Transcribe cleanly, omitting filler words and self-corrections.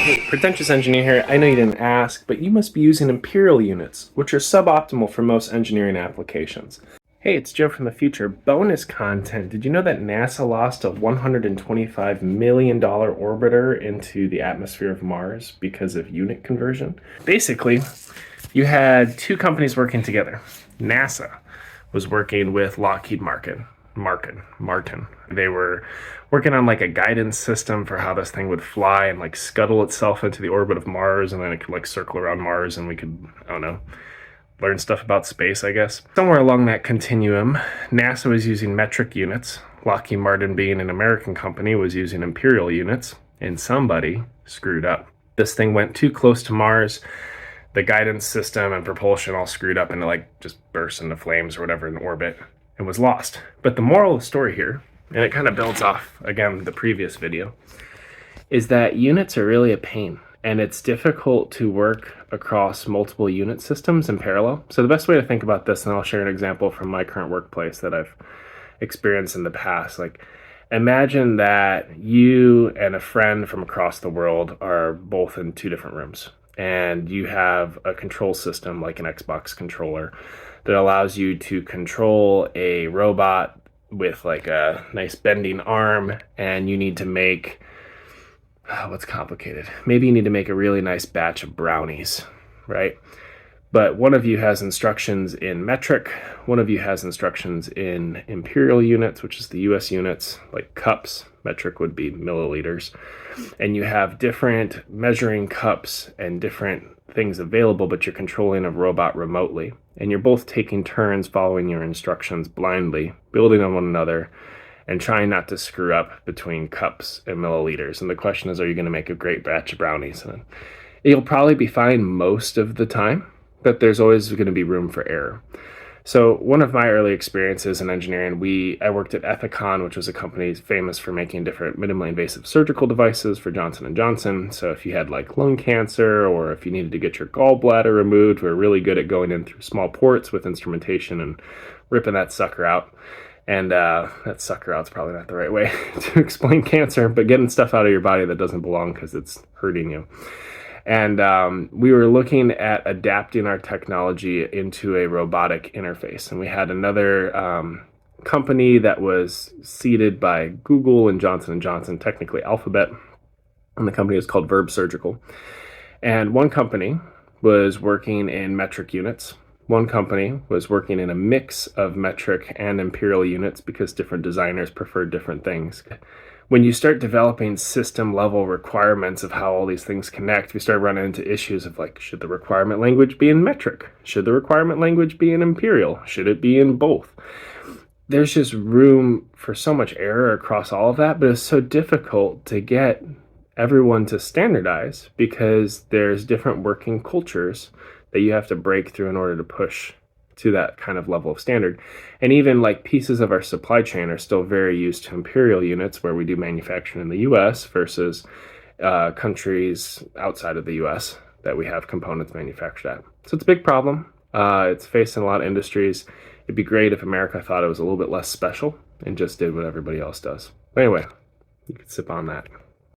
Hey, Pretentious Engineer here. I know you didn't ask, but you must be using imperial units, which are suboptimal for most engineering applications. Hey, it's Joe from the future. Bonus content. Did you know that NASA lost a $125 million orbiter into the atmosphere of Mars because of unit conversion? Basically, you had two companies working together. NASA was working with Lockheed Martin. They were working on like a guidance system for how this thing would fly and like scuttle itself into the orbit of Mars, and then it could like circle around Mars, and we could, I don't know, learn stuff about space, I guess. Somewhere along that continuum, NASA was using metric units. Lockheed Martin, being an American company, was using imperial units, and somebody screwed up. This thing went too close to Mars. The guidance system and propulsion all screwed up, and it like just burst into flames or whatever in orbit and was lost. But the moral of the story here, and it kind of builds off again the previous video, is that units are really a pain, and it's difficult to work across multiple unit systems in parallel. So the best way to think about this, and I'll share an example from my current workplace that I've experienced in the past, like imagine that you and a friend from across the world are both in two different rooms, and you have a control system like an Xbox controller that allows you to control a robot with like a nice bending arm, and you need to make what's complicated? Maybe you need to make a really nice batch of brownies, right? But one of you has instructions in metric, one of you has instructions in imperial units, which is the US units, like cups. Metric would be milliliters. And you have different measuring cups and different things available, but you're controlling a robot remotely. And you're both taking turns following your instructions blindly, building on one another, and trying not to screw up between cups and milliliters. And the question is, are you going to make a great batch of brownies? And you'll probably be fine most of the time, but there's always going to be room for error. So one of my early experiences in engineering, I worked at Ethicon, which was a company famous for making different minimally invasive surgical devices for Johnson & Johnson. So if you had like lung cancer, or if you needed to get your gallbladder removed, we're really good at going in through small ports with instrumentation and ripping that sucker out. And that sucker out's probably not the right way to explain cancer, but getting stuff out of your body that doesn't belong because it's hurting you. And we were looking at adapting our technology into a robotic interface. And we had another company that was seeded by Google and Johnson & Johnson, technically Alphabet. And the company was called Verb Surgical. And one company was working in metric units. One company was working in a mix of metric and imperial units because different designers preferred different things. When you start developing system level requirements of how all these things connect, we start running into issues of like, should the requirement language be in metric? Should the requirement language be in imperial? Should it be in both? There's just room for so much error across all of that, but it's so difficult to get everyone to standardize because there's different working cultures that you have to break through in order to push to that kind of level of standard. And even like pieces of our supply chain are still very used to imperial units, where we do manufacturing in the US versus countries outside of the US that we have components manufactured at. So it's a big problem. It's facing a lot of industries. It'd be great if America thought it was a little bit less special and just did what everybody else does. But anyway, you could sip on that.